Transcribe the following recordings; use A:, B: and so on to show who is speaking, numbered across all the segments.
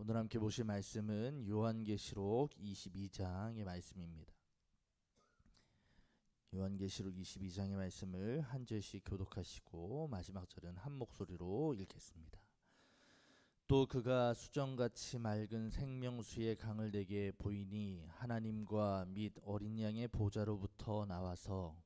A: 오늘 함께 보실 말씀은 요한계시록 22장의 말씀입니다. 요한계시록 22장의 말씀을 한 절씩 교독하시고 마지막 절은 한 목소리로 읽겠습니다. 또 그가 수정같이 맑은 생명수의 강을 내게 보이니 하나님과 및 어린 양의 보좌로부터 나와서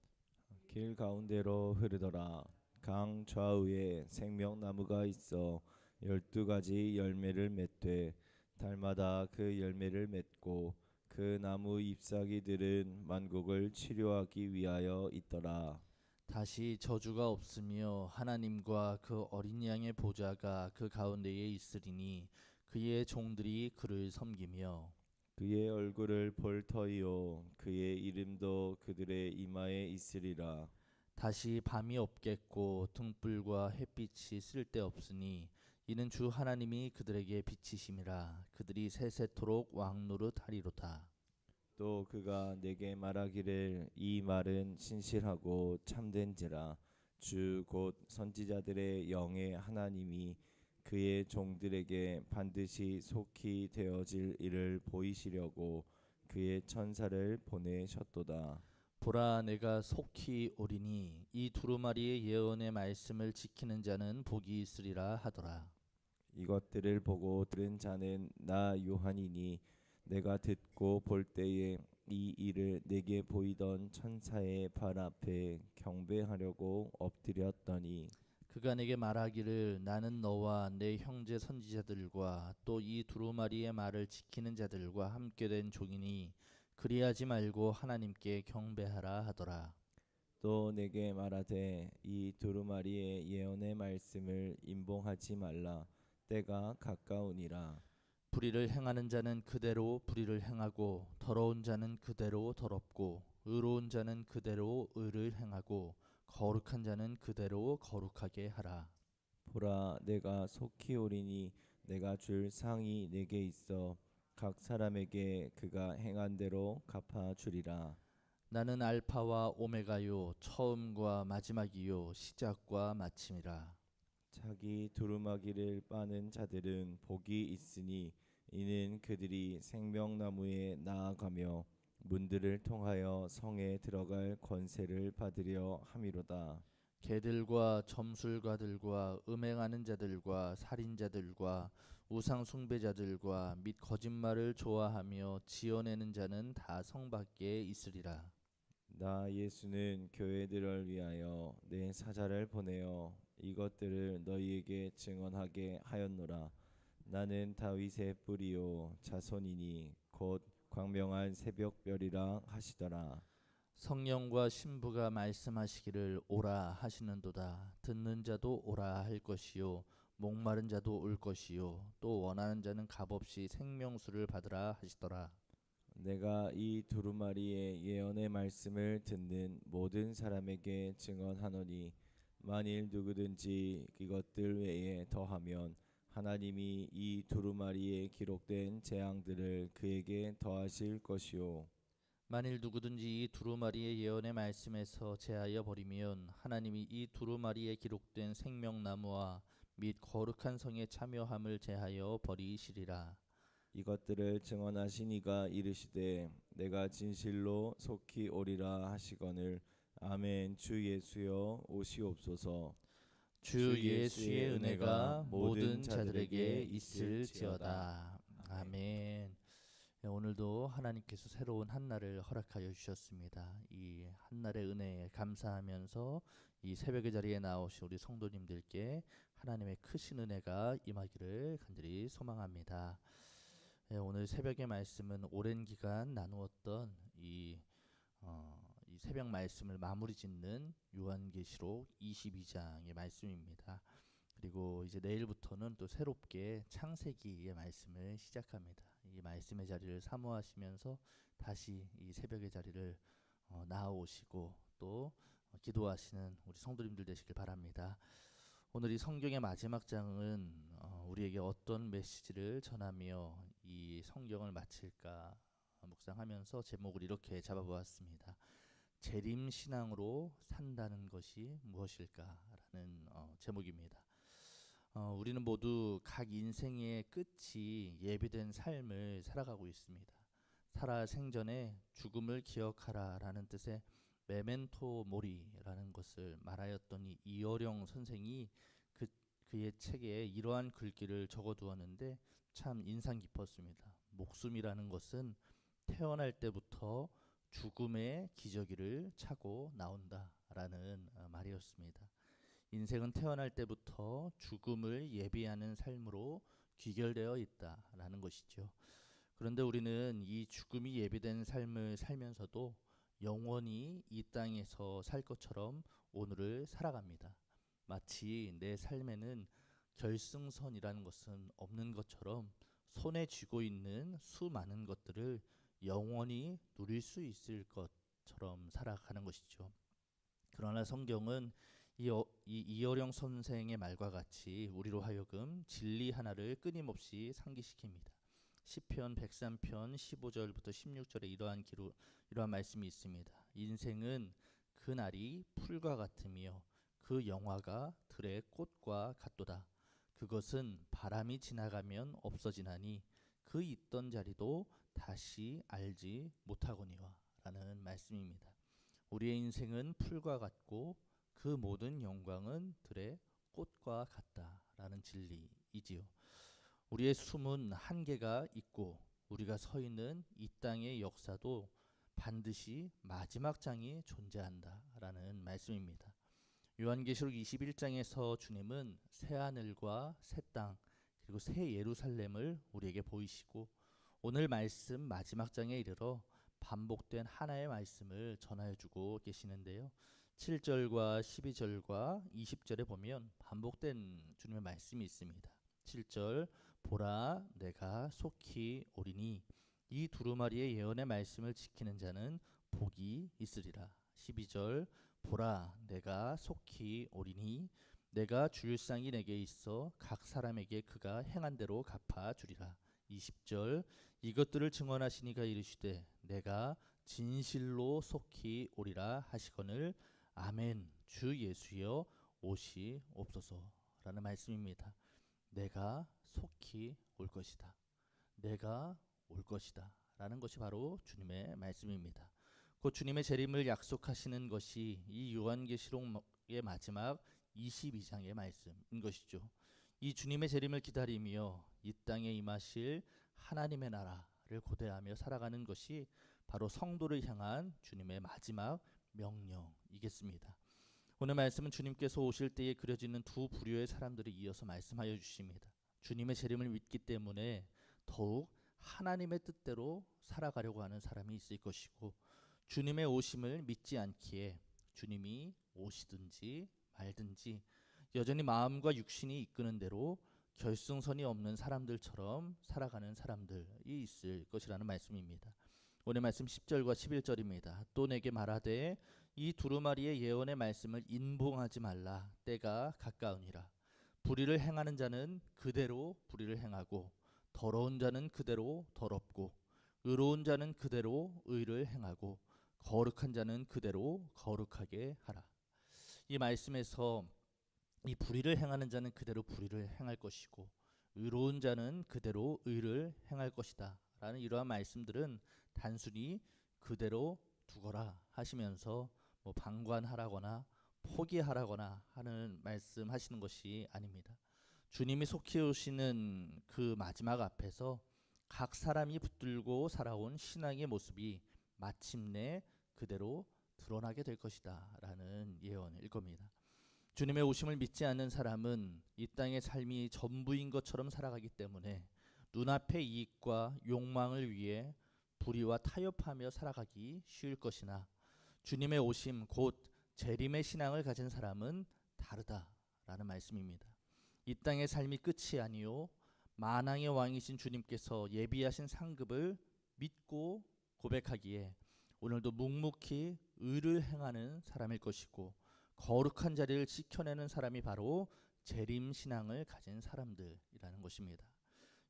B: 길 가운데로 흐르더라. 강 좌우에 생명나무가 있어 12가지 열매를 맺되 달마다 그 열매를 맺고 그 나무 잎사귀들은 만국을 치료하기 위하여 있더라.
A: 다시 저주가 없으며 하나님과 그 어린 양의 보좌가 그 가운데에 있으리니 그의 종들이 그를 섬기며
B: 그의 얼굴을 볼 터이요 그의 이름도 그들의 이마에 있으리라.
A: 다시 밤이 없겠고 등불과 햇빛이 쓸데없으니 이는 주 하나님이 그들에게 빛이심이라. 그들이 세세토록 왕노릇 하리로다.
B: 또 그가 내게 말하기를 이 말은 신실하고 참된지라. 주 곧 선지자들의 영의 하나님이 그의 종들에게 반드시 속히 되어질 일을 보이시려고 그의 천사를 보내셨도다.
A: 보라, 내가 속히 오리니 이 두루마리의 예언의 말씀을 지키는 자는 복이 있으리라 하더라.
B: 이것들을 보고 들은 자는 나 요한이니 내가 듣고 볼 때에 이 일을 내게 보이던 천사의 발 앞에 경배하려고 엎드렸더니
A: 그가 내게 말하기를 나는 너와 내 형제 선지자들과 또 이 두루마리의 말을 지키는 자들과 함께 된 종이니 그리하지 말고 하나님께 경배하라 하더라.
B: 또 내게 말하되 이 두루마리의 예언의 말씀을 임봉하지 말라. 때가 가까우니라.
A: 불의를 행하는 자는 그대로 불의를 행하고 더러운 자는 그대로 더럽고 의로운 자는 그대로 의를 행하고 거룩한 자는 그대로 거룩하게 하라.
B: 보라 내가 속히 오리니 내가 줄 상이 내게 있어 각 사람에게 그가 행한 대로 갚아 주리라.
A: 나는 알파와 오메가요 처음과 마지막이요 시작과 마침이라.
B: 자기 두루마기를 빠는 자들은 복이 있으니 이는 그들이 생명나무에 나아가며 문들을 통하여 성에 들어갈 권세를 받으려 함이로다.
A: 개들과 점술가들과 음행하는 자들과 살인자들과 우상 숭배자들과 및 거짓말을 좋아하며 지어내는 자는 다 성 밖에 있으리라.
B: 나 예수는 교회들을 위하여 내 사자를 보내어 이것들을 너희에게 증언하게 하였노라. 나는 다윗의 뿌리요 자손이니 곧 광명한 새벽별이라 하시더라.
A: 성령과 신부가 말씀하시기를 오라 하시는도다. 듣는 자도 오라 할 것이요 목마른 자도 올 것이요 또 원하는 자는 값없이 생명수를 받으라 하시더라.
B: 내가 이 두루마리의 예언의 말씀을 듣는 모든 사람에게 증언하노니 만일 누구든지 이것들 외에 더하면 하나님이 이 두루마리에 기록된 재앙들을 그에게 더하실 것이요
A: 만일 누구든지 이 두루마리의 예언의 말씀에서 제하여 버리면 하나님이 이 두루마리에 기록된 생명나무와 및 거룩한 성의 참여함을 제하여 버리시리라.
B: 이것들을 증언하시니가 이르시되 내가 진실로 속히 오리라 하시거늘 아멘. 주 예수여 오시옵소서.
A: 주 예수의 은혜가 모든 자들에게 있을지어다. 아멘. 오늘도 하나님께서 새로운 한날을 허락하여 주셨습니다. 이 한날의 은혜에 감사하면서 이 새벽의 자리에 나오신 우리 성도님들께 하나님의 크신 은혜가 임하기를 간절히 소망합니다. 오늘 새벽의 말씀은 오랜 기간 나누었던 이 새벽 말씀을 마무리 짓는 요한계시록 22장의 말씀입니다. 그리고 이제 내일부터는 또 새롭게 창세기의 말씀을 시작합니다. 이 말씀의 자리를 사모하시면서 다시 이 새벽의 자리를 나아오시고 또 기도하시는 우리 성도님들 되시길 바랍니다. 오늘 이 성경의 마지막 장은 우리에게 어떤 메시지를 전하며 이 성경을 마칠까 묵상하면서 제목을 이렇게 잡아보았습니다. 재림신앙으로 산다는 것이 무엇일까라는 제목입니다. 우리는 모두 각 인생의 끝이 예비된 삶을 살아가고 있습니다. 살아 생전에 죽음을 기억하라라는 뜻의 메멘토 모리라는 것을 말하였던 이 이어령 선생이 그의 책에 이러한 글귀를 적어두었는데 참 인상 깊었습니다. 목숨이라는 것은 태어날 때부터 죽음의 기저귀를 차고 나온다라는 말이었습니다. 인생은 태어날 때부터 죽음을 예비하는 삶으로 귀결되어 있다라는 것이죠. 그런데 우리는 이 죽음이 예비된 삶을 살면서도 영원히 이 땅에서 살 것처럼 오늘을 살아갑니다. 마치 내 삶에는 결승선이라는 것은 없는 것처럼 손에 쥐고 있는 수많은 것들을 영원히 누릴 수 있을 것처럼 살아가는 것이죠. 그러나 성경은 이 이어령 선생의 말과 같이 우리로 하여금 진리 하나를 끊임없이 상기시킵니다. 시편 103편 15절부터 16절에 이러한 말씀이 있습니다. 인생은 그 날이 풀과 같으며 그 영화가 들의 꽃과 같도다. 그것은 바람이 지나가면 없어지나니 그 있던 자리도 다시 알지 못하거니와 라는 말씀입니다. 우리의 인생은 풀과 같고 그 모든 영광은 들의 꽃과 같다라는 진리이지요. 우리의 숨은 한계가 있고 우리가 서 있는 이 땅의 역사도 반드시 마지막 장이 존재한다라는 말씀입니다. 요한계시록 21장에서 주님은 새 하늘과 새 땅 그리고 새 예루살렘을 우리에게 보이시고 오늘 말씀 마지막 장에 이르러 반복된 하나의 말씀을 전하여 주고 계시는데요. 7절과 12절과 20절에 보면 반복된 주님의 말씀이 있습니다. 7절 보라 내가 속히 오리니 이 두루마리의 예언의 말씀을 지키는 자는 복이 있으리라. 12절 보라 내가 속히 오리니 내가 줄 상이 내게 있어 각 사람에게 그가 행한 대로 갚아 주리라. 20절 이것들을 증언하시니가 이르시되 내가 진실로 속히 오리라 하시거늘 아멘 주 예수여 오시옵소서라는 말씀입니다. 내가 속히 올 것이다. 내가 올 것이다 라는 것이 바로 주님의 말씀입니다. 곧 주님의 재림을 약속하시는 것이 이 요한계시록의 마지막 22장의 말씀인 것이죠. 이 주님의 재림을 기다리며 이 땅에 임하실 하나님의 나라를 고대하며 살아가는 것이 바로 성도를 향한 주님의 마지막 명령이겠습니다. 오늘 말씀은 주님께서 오실 때에 그려지는 두 부류의 사람들을 이어서 말씀하여 주십니다. 주님의 재림을 믿기 때문에 더욱 하나님의 뜻대로 살아가려고 하는 사람이 있을 것이고 주님의 오심을 믿지 않기에 주님이 오시든지 말든지 여전히 마음과 육신이 이끄는 대로 결승선이 없는 사람들처럼 살아가는 사람들이 있을 것이라는 말씀입니다. 오늘 말씀 10절과 11절입니다. 또 내게 말하되 이 두루마리의 예언의 말씀을 인봉하지 말라. 때가 가까우니라. 불의를 행하는 자는 그대로 불의를 행하고 더러운 자는 그대로 더럽고 의로운 자는 그대로 의를 행하고 거룩한 자는 그대로 거룩하게 하라. 이 말씀에서 이 불의를 행하는 자는 그대로 불의를 행할 것이고 의로운 자는 그대로 의를 행할 것이다 라는 이러한 말씀들은 단순히 그대로 두거라 하시면서 방관하라거나 포기하라거나 하는 말씀하시는 것이 아닙니다. 주님이 속히 오시는 그 마지막 앞에서 각 사람이 붙들고 살아온 신앙의 모습이 마침내 그대로 드러나게 될 것이다 라는 예언일 겁니다. 주님의 오심을 믿지 않는 사람은 이 땅의 삶이 전부인 것처럼 살아가기 때문에 눈앞의 이익과 욕망을 위해 불의와 타협하며 살아가기 쉬울 것이나 주님의 오심 곧 재림의 신앙을 가진 사람은 다르다라는 말씀입니다. 이 땅의 삶이 끝이 아니요 만왕의 왕이신 주님께서 예비하신 상급을 믿고 고백하기에 오늘도 묵묵히 의를 행하는 사람일 것이고 거룩한 자리를 지켜내는 사람이 바로 재림 신앙을 가진 사람들이라는 것입니다.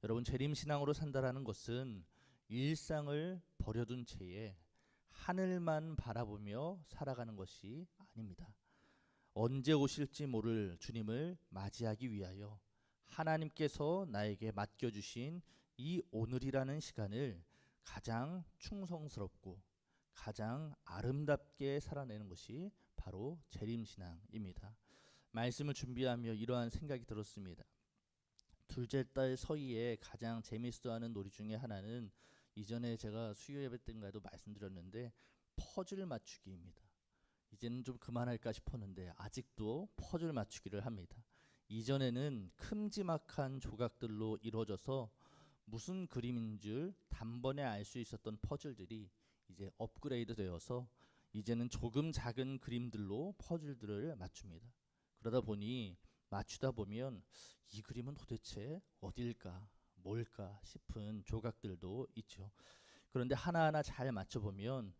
A: 여러분 재림 신앙으로 산다라는 것은 일상을 버려둔 채에 하늘만 바라보며 살아가는 것이 아닙니다. 언제 오실지 모를 주님을 맞이하기 위하여 하나님께서 나에게 맡겨주신 이 오늘이라는 시간을 가장 충성스럽고 가장 아름답게 살아내는 것이 바로 재림신앙입니다. 말씀을 준비하며 이러한 생각이 들었습니다. 둘째 딸 서희의 가장 재밌어하는 놀이 중에 하나는 이전에 제가 수요 예배 때인가에도 말씀드렸는데 퍼즐 맞추기입니다. 이제는 좀 그만할까 싶었는데 아직도 퍼즐 맞추기를 합니다. 이전에는 큼지막한 조각들로 이루어져서 무슨 그림인 줄 단번에 알 수 있었던 퍼즐들이 이제 업그레이드 되어서 이제는 조금 작은 그림들로 퍼즐들을 맞춥니다. 그러다 보니 맞추다 보면 이 그림은 도대체 어딜까 뭘까 싶은 조각들도 있죠. 그런데 하나하나 잘 맞춰보면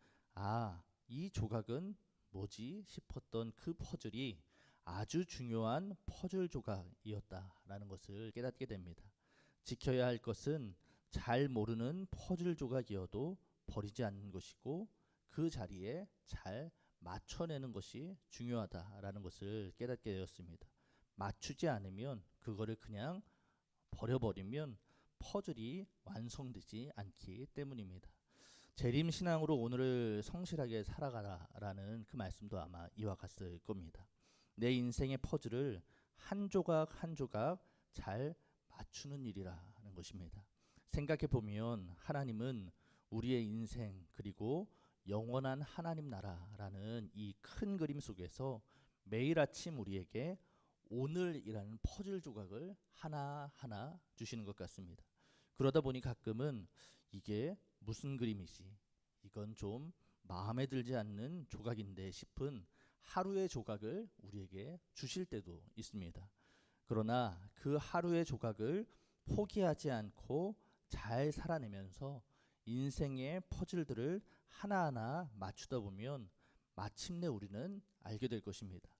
A: 이 조각은 뭐지 싶었던 그 퍼즐이 아주 중요한 퍼즐 조각이었다라는 것을 깨닫게 됩니다. 지켜야 할 것은 잘 모르는 퍼즐 조각이어도 버리지 않는 것이고 그 자리에 잘 맞춰내는 것이 중요하다라는 것을 깨닫게 되었습니다. 맞추지 않으면 그거를 그냥 버려버리면 퍼즐이 완성되지 않기 때문입니다. 재림신앙으로 오늘을 성실하게 살아가라라는 그 말씀도 아마 이와 같을 겁니다. 내 인생의 퍼즐을 한 조각 한 조각 잘 맞추는 일이라는 것입니다. 생각해 보면 하나님은 우리의 인생 그리고 영원한 하나님 나라라는 이 큰 그림 속에서 매일 아침 우리에게 오늘이라는 퍼즐 조각을 하나하나 주시는 것 같습니다. 그러다 보니 가끔은 이게 무슨 그림이지? 이건 좀 마음에 들지 않는 조각인데 싶은 하루의 조각을 우리에게 주실 때도 있습니다. 그러나 그 하루의 조각을 포기하지 않고 잘 살아내면서 인생의 퍼즐들을 하나하나 맞추다 보면 마침내 우리는 알게 될 것입니다.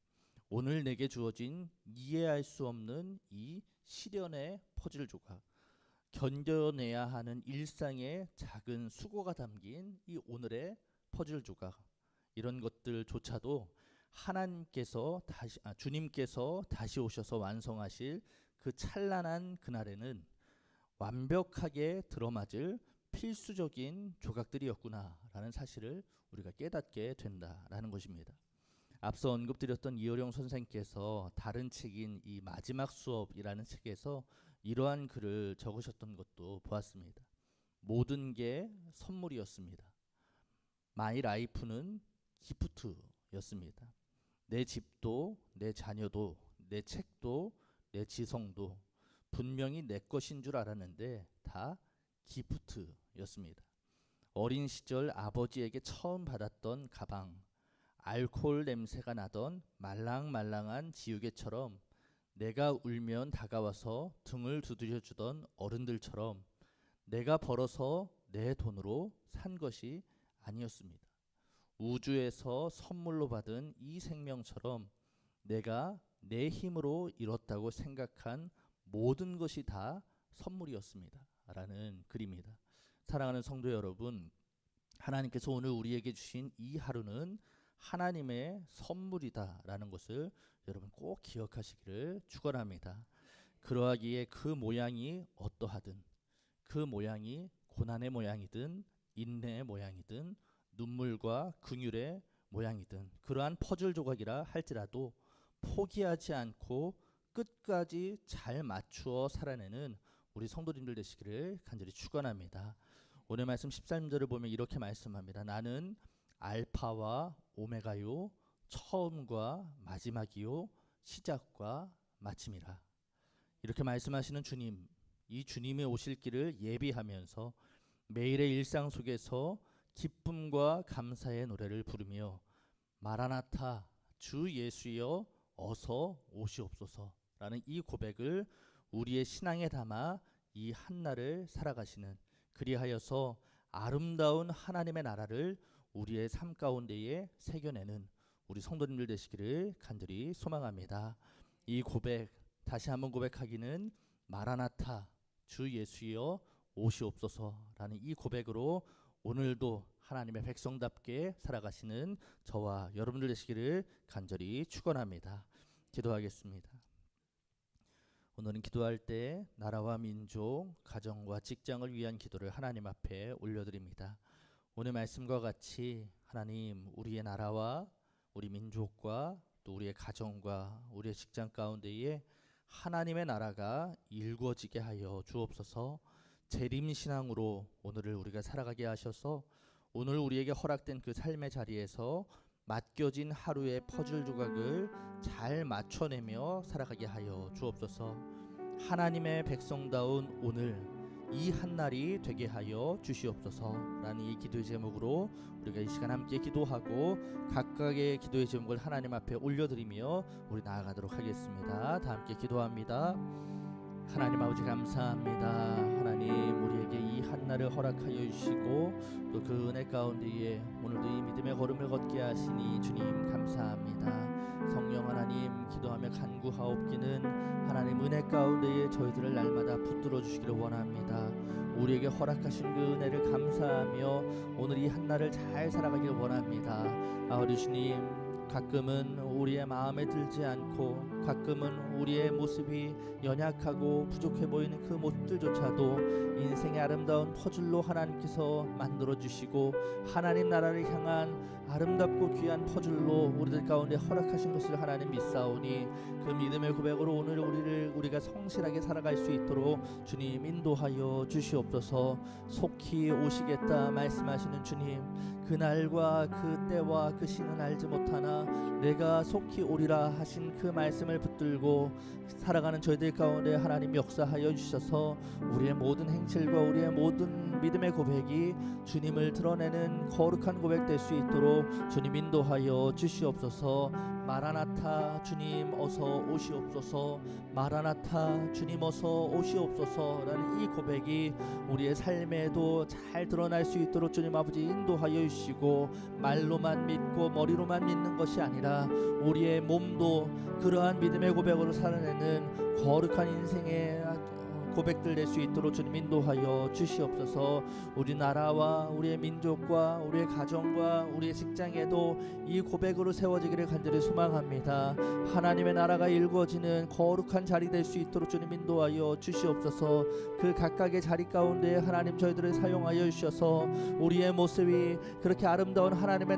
A: 오늘 내게 주어진 이해할 수 없는 이 시련의 퍼즐 조각, 견뎌내야 하는 일상의 작은 수고가 담긴 이 오늘의 퍼즐 조각, 이런 것들조차도 주님께서 다시 오셔서 완성하실 그 찬란한 그날에는 완벽하게 들어맞을 필수적인 조각들이었구나라는 사실을 우리가 깨닫게 된다라는 것입니다. 앞서 언급드렸던 이어령 선생께서 다른 책인 이 마지막 수업이라는 책에서 이러한 글을 적으셨던 것도 보았습니다. 모든 게 선물이었습니다. 마이 라이프는 기프트였습니다. 내 집도 내 자녀도 내 책도 내 지성도 분명히 내 것인 줄 알았는데 다 기프트였습니다. 어린 시절 아버지에게 처음 받았던 가방, 알코올 냄새가 나던 말랑말랑한 지우개처럼 내가 울면 다가와서 등을 두드려주던 어른들처럼 내가 벌어서 내 돈으로 산 것이 아니었습니다. 우주에서 선물로 받은 이 생명처럼 내가 내 힘으로 이뤘다고 생각한 모든 것이 다 선물이었습니다. 라는 글입니다. 사랑하는 성도 여러분, 하나님께서 오늘 우리에게 주신 이 하루는 하나님의 선물이다 라는 것을 여러분 꼭 기억하시기를 축원합니다. 그러하기에 그 모양이 어떠하든, 그 모양이 고난의 모양이든 인내의 모양이든 눈물과 긍휼의 모양이든 그러한 퍼즐 조각이라 할지라도 포기하지 않고 끝까지 잘 맞추어 살아내는 우리 성도님들 되시기를 간절히 축원합니다. 오늘 말씀 13절을 보면 이렇게 말씀합니다. 나는 알파와 오메가요, 처음과 마지막이요, 시작과 마침이라. 이렇게 말씀하시는 주님, 이 주님의 오실 길을 예비하면서 매일의 일상 속에서 기쁨과 감사의 노래를 부르며 마라나타, 주 예수여 어서 오시옵소서라는 이 고백을 우리의 신앙에 담아 이 한날을 살아가시는, 그리하여서 아름다운 하나님의 나라를 우리의 삶 가운데에 새겨내는 우리 성도님들 되시기를 간절히 소망합니다. 이 고백 다시 한번 고백하기는 마라나타, 주 예수여 오시옵소서라는 이 고백으로 오늘도 하나님의 백성답게 살아가시는 저와 여러분들 되시기를 간절히 축원합니다. 기도하겠습니다. 오늘은 기도할 때 나라와 민족, 가정과 직장을 위한 기도를 하나님 앞에 올려드립니다. 오늘 말씀과 같이 하나님, 우리의 나라와 우리 민족과 또 우리의 가정과 우리의 직장 가운데에 하나님의 나라가 일궈지게 하여 주옵소서. 재림신앙으로 오늘을 우리가 살아가게 하셔서 오늘 우리에게 허락된 그 삶의 자리에서 맡겨진 하루의 퍼즐 조각을 잘 맞춰내며 살아가게 하여 주옵소서. 하나님의 백성다운 오늘 이 한날이 되게 하여 주시옵소서라는 이 기도의 제목으로 우리가 이 시간 함께 기도하고 각각의 기도의 제목을 하나님 앞에 올려드리며 우리 나아가도록 하겠습니다. 다 함께 기도합니다. 하나님 아버지 감사합니다. 하나님, 우리에게 이 한날을 허락하여 주시고 또 그 은혜 가운데에 오늘도 이 믿음의 걸음을 걷게 하시니 주님 감사합니다. 성령 하나님, 기도하며 간구하옵기는 하나님 은혜 가운데에 저희들을 날마다 붙들어 주시기를 원합니다. 우리에게 허락하신 그 은혜를 감사하며 오늘 이 한날을 잘 살아가기를 원합니다. 아버지 주님, 가끔은 우리의 마음에 들지 않고 가끔은 우리의 모습이 연약하고 부족해 보이는 그 모습들조차도 인생의 아름다운 퍼즐로 하나님께서 만들어주시고 하나님 나라를 향한 아름답고 귀한 퍼즐로 우리들 가운데 허락하신 것을 하나님 믿사오니 그 믿음의 고백으로 오늘 우리가 성실하게 살아갈 수 있도록 주님 인도하여 주시옵소서. 속히 오시겠다 말씀하시는 주님, 그날과 그 때와 그 시는 알지 못하나 내가 속히 오리라 하신 그 말씀을 붙들고 살아가는 저희들 가운데 하나님 역사하여 주셔서 우리의 모든 행실과 우리의 모든 믿음의 고백이 주님을 드러내는 거룩한 고백 될 수 있도록 주님 인도하여 주시옵소서. 마라나타 주님 어서 오시옵소서. 마라나타 주님 어서 오시옵소서라는 이 고백이 우리의 삶에도 잘 드러날 수 있도록 주님 아버지 인도하여 주시고, 말로만 믿고 머리로만 믿는 것이 아니라 우리의 몸도 그러한 믿음의 고백으로 살아내는 거룩한 인생의 고백들 낼 수 있도록 주님 인도하여 주시옵소서. 우리 나라와 우리의 민족과 우리의 가정과 우리의 직장에도 이 고백으로 세워지기를 간절히 소망합니다. 하나님의 나라가 일궈지는 거룩한 자리 될 수 있도록 주님 인도하여 주시옵소서. 그 각각의 자리 가운데 하나님 저희들을 사용하여 주셔서 우리의 모습이 그렇게 아름다운 하나님의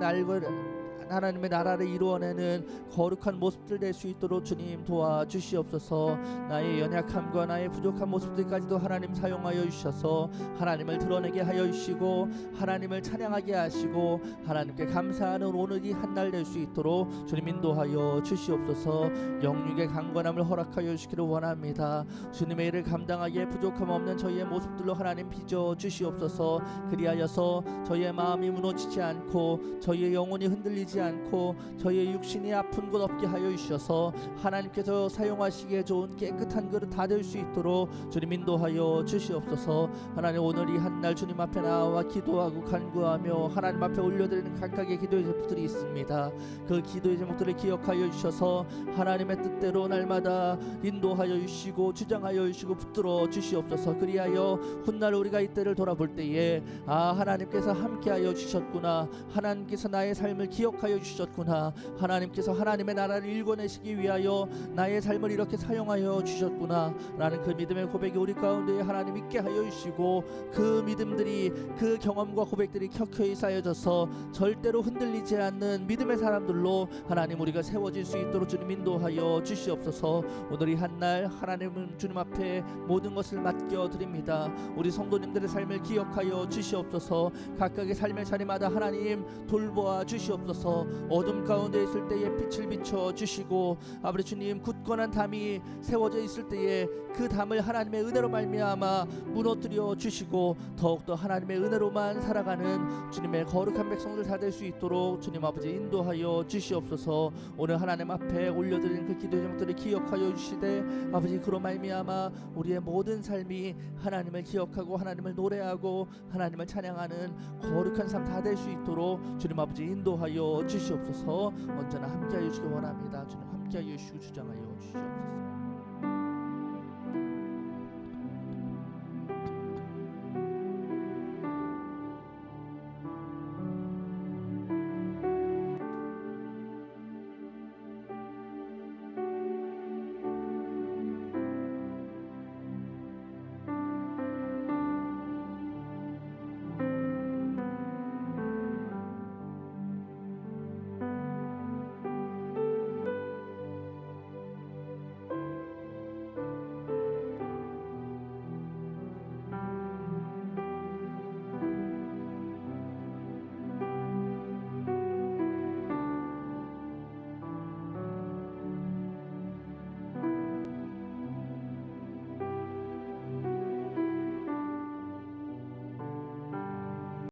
A: 나라를 이루어내는 거룩한 모습들 될 수 있도록 주님 도와주시옵소서. 나의 연약함과 나의 부족한 모습들까지도 하나님 사용하여 주셔서 하나님을 드러내게 하여 주시고 하나님을 찬양하게 하시고 하나님께 감사하는 오늘 이 한날 될 수 있도록 주님 인도하여 주시옵소서. 영육의 강건함을 허락하여 주시기를 원합니다. 주님의 일을 감당하기에 부족함 없는 저희의 모습들로 하나님 빚어 주시옵소서. 그리하여서 저희의 마음이 무너지지 않고 저희의 영혼이 흔들리지 않고 저희의 육신이 아픈 곳 없게 하여 주셔서 하나님께서 사용하시기에 좋은 깨끗한 그릇 다 될 수 있도록 주님 인도하여 주시옵소서. 하나님, 오늘 이 한날 주님 앞에 나와 기도하고 간구하며 하나님 앞에 올려드리는 각각의 기도의 제목들이 있습니다. 그 기도의 제목들을 기억하여 주셔서 하나님의 뜻대로 날마다 인도하여 주시고 주장하여 주시고 붙들어 주시옵소서. 그리하여 훗날 우리가 이때를 돌아볼 때에 하나님께서 함께하여 주셨구나, 하나님께서 나의 삶을 기억하여 주셨구나, 하나님께서 하나님의 나라를 일궈내시기 위하여 나의 삶을 이렇게 사용하여 주셨구나 라는 그 믿음의 고백이 우리 가운데 하나님 있게 하여 주시고, 그 믿음들이 그 경험과 고백들이 켜켜이 쌓여져서 절대로 흔들리지 않는 믿음의 사람들로 하나님 우리가 세워질 수 있도록 주님 인도하여 주시옵소서. 오늘 이 한날 하나님은 주님 앞에 모든 것을 맡겨드립니다. 우리 성도님들의 삶을 기억하여 주시옵소서. 각각의 삶의 자리마다 하나님 돌보아 주시옵소서. 어둠 가운데 있을 때에 빛을 비춰 주시고, 아버지 주님, 굳건한 담이 세워져 있을 때에 그 담을 하나님의 은혜로 말미암아 무너뜨려 주시고 더욱더 하나님의 은혜로만 살아가는 주님의 거룩한 백성들 다 될 수 있도록 주님 아버지 인도하여 주시옵소서. 오늘 하나님 앞에 올려드리는 그 기도의 제목들을 기억하여 주시되 아버지, 그로 말미암아 우리의 모든 삶이 하나님을 기억하고 하나님을 노래하고 하나님을 찬양하는 거룩한 삶 다 될 수 있도록 주님 아버지 인도하여 주시옵소서. 언제나 함께하여 주시기 원합니다. 주님 함께하여 주시고 주장하여 주시옵소서.